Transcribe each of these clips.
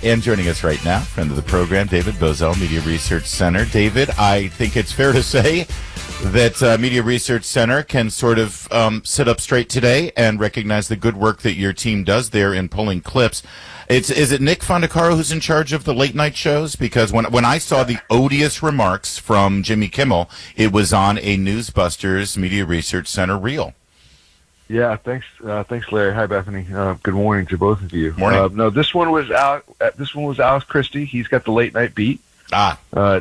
And joining us right now, friend of the program, David Bozell, Media Research Center. David, I think it's fair to say that Media Research Center can sort of sit up straight today and recognize the good work that your team does there in pulling clips. Is it Nick Fondacaro who's in charge of the late night shows? Because when I saw the odious remarks from Jimmy Kimmel, it was on a Newsbusters Media Research Center reel. Yeah, thanks, Larry. Hi, Bethany. Good morning to both of you. Morning. No, this one was Alex Christie. He's got the late night beat.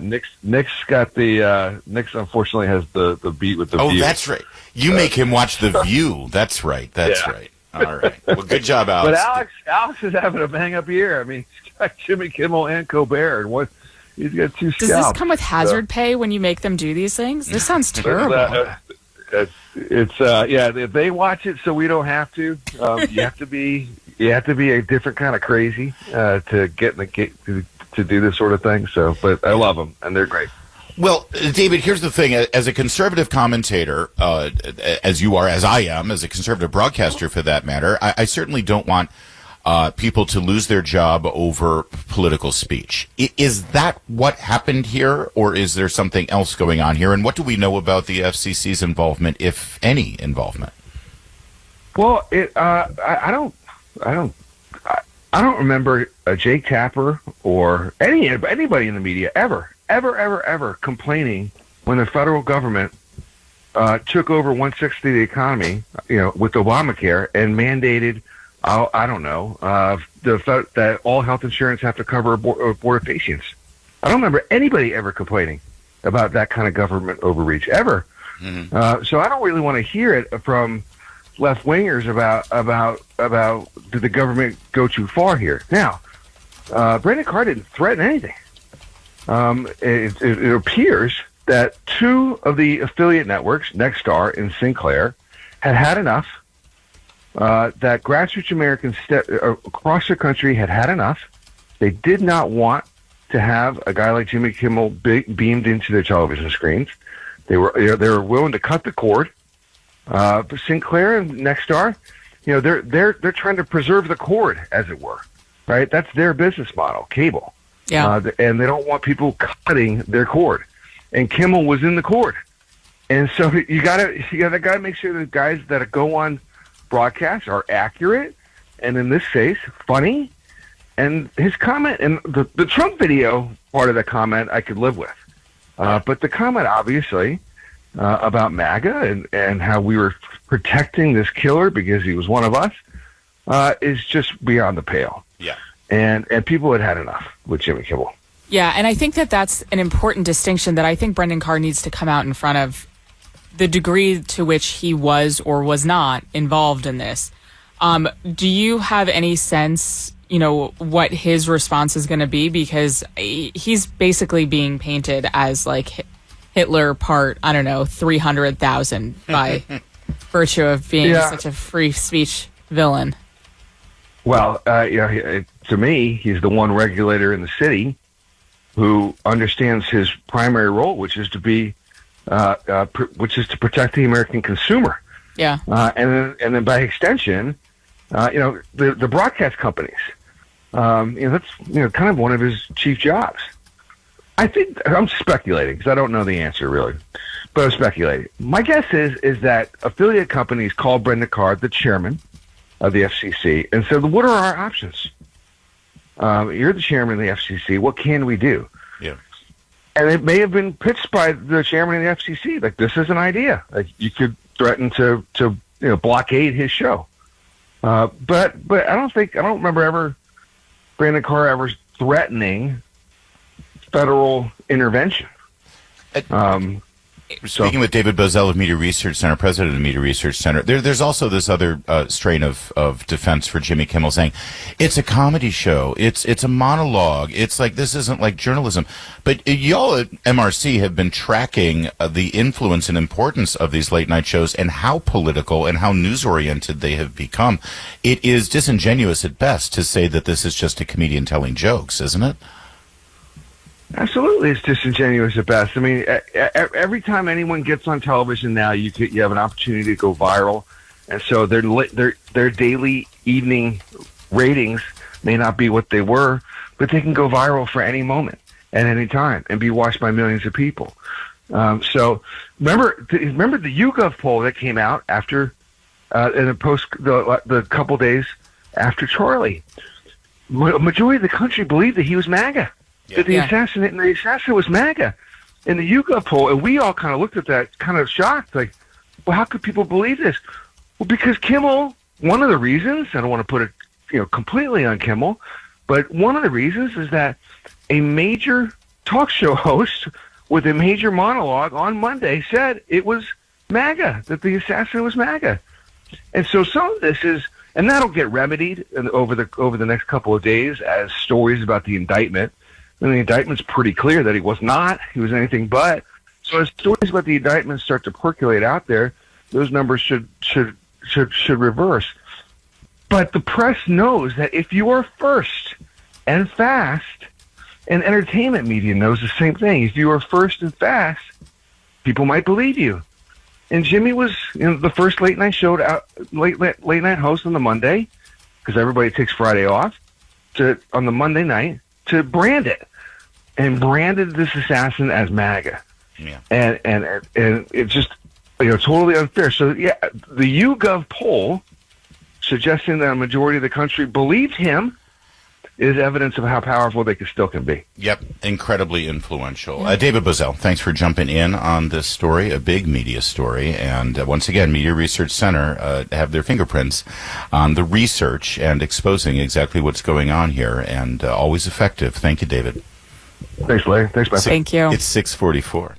Nick's got the Nick's unfortunately has the beat with the View. Oh, that's right. You make him watch The View. That's right. That's right. All right. Well, good job, Alex. But Alex is having a bang up year. I mean, he's got Jimmy Kimmel and Colbert, and he's got two scalps. Does this come with hazard pay when you make them do these things? This sounds terrible. They watch it so we don't have to. You have to be a different kind of crazy to to do this sort of thing. So, but I love them and they're great. Well, David, here's the thing. As a conservative commentator, as you are, as I am, as a conservative broadcaster for that matter, I certainly don't want people to lose their job over political speech. Is that what happened here, or is there something else going on here? And what do we know about the FCC's involvement, if any involvement? Well, I don't remember Jake Tapper or anybody in the media ever complaining when the federal government took over 1/6 of the economy, with Obamacare and mandated, that all health insurance have to cover abortifacients. I don't remember anybody ever complaining about that kind of government overreach ever. Mm-hmm. So I don't really want to hear it from left wingers about did the government go too far here? Now, Brendan Carr didn't threaten anything. It appears that two of the affiliate networks, Nexstar and Sinclair, had enough. That grassroots Americans across the country had enough. They did not want to have a guy like Jimmy Kimmel beamed into their television screens. They were willing to cut the cord. But Sinclair and Nexstar, they're trying to preserve the cord, as it were. Right? That's their business model, cable. Yeah. And they don't want people cutting their cord. And Kimmel was in the cord. And so you gotta make sure the guys that go on broadcasts are accurate, and in this case, funny. And his comment and the Trump video part of the comment I could live with. But the comment obviously about MAGA and how we were protecting this killer because he was one of us is just beyond the pale. Yeah. And people had enough with Jimmy Kimmel. Yeah, and I think that's an important distinction that I think Brendan Carr needs to come out in front of the degree to which he was or was not involved in this. Do you have any sense, what his response is going to be? Because he's basically being painted as like Hitler part, 300,000 by virtue of being such a free speech villain. Well, to me, he's the one regulator in the city who understands his primary role, which is to protect the American consumer. Yeah. And then by extension, the broadcast companies. That's kind of one of his chief jobs. I think I'm speculating because I don't know the answer really, but I'm speculating. My guess is that affiliate companies call Brendan Carr the chairman of the FCC and said, "What are our options? You're the chairman of the FCC. What can we do?" Yeah. And it may have been pitched by the chairman of the FCC, like, this is an idea. Like, you could threaten to blockade his show. But I don't remember Brendan Carr ever threatening federal intervention. Speaking with David Bozell of Media Research Center, president of Media Research Center, there's also this other strain of defense for Jimmy Kimmel saying it's a comedy show, it's a monologue, it's like this isn't like journalism. But y'all at MRC have been tracking the influence and importance of these late night shows and how political and how news oriented they have become. It is disingenuous at best to say that this is just a comedian telling jokes, isn't it? Absolutely, it's disingenuous at best. I mean, every time anyone gets on television now, you have an opportunity to go viral, and so their daily evening ratings may not be what they were, but they can go viral for any moment at any time and be watched by millions of people. So remember the YouGov poll that came out after in the couple days after Charlie. Majority of the country believed that he was MAGA, that the assassin was MAGA. In the YouGov poll, and we all kind of looked at that kind of shocked, like, well, how could people believe this? Well, because Kimmel, one of the reasons, I don't want to put it completely on Kimmel, but one of the reasons is that a major talk show host with a major monologue on Monday said it was MAGA, that the assassin was MAGA. And so some of this is, and that'll get remedied over the next couple of days as stories about the indictment. And the indictment's pretty clear that he was anything but. So as stories about the indictment start to percolate out there, those numbers should reverse. But the press knows that if you are first and fast, and entertainment media knows the same thing. If you are first and fast, people might believe you. And Jimmy was the first late night host on the Monday, because everybody takes Friday off, on the Monday night to brand it, and branded this assassin as MAGA. Yeah. And it's just totally unfair. So the YouGov poll suggesting that a majority of the country believed him is evidence of how powerful they still can be. Yep, incredibly influential. David Bozell, thanks for jumping in on this story, a big media story. And once again, Media Research Center have their fingerprints on the research and exposing exactly what's going on here, and always effective. Thank you, David. Thanks, Larry. Thanks, Beth. Thank you. It's 6:44.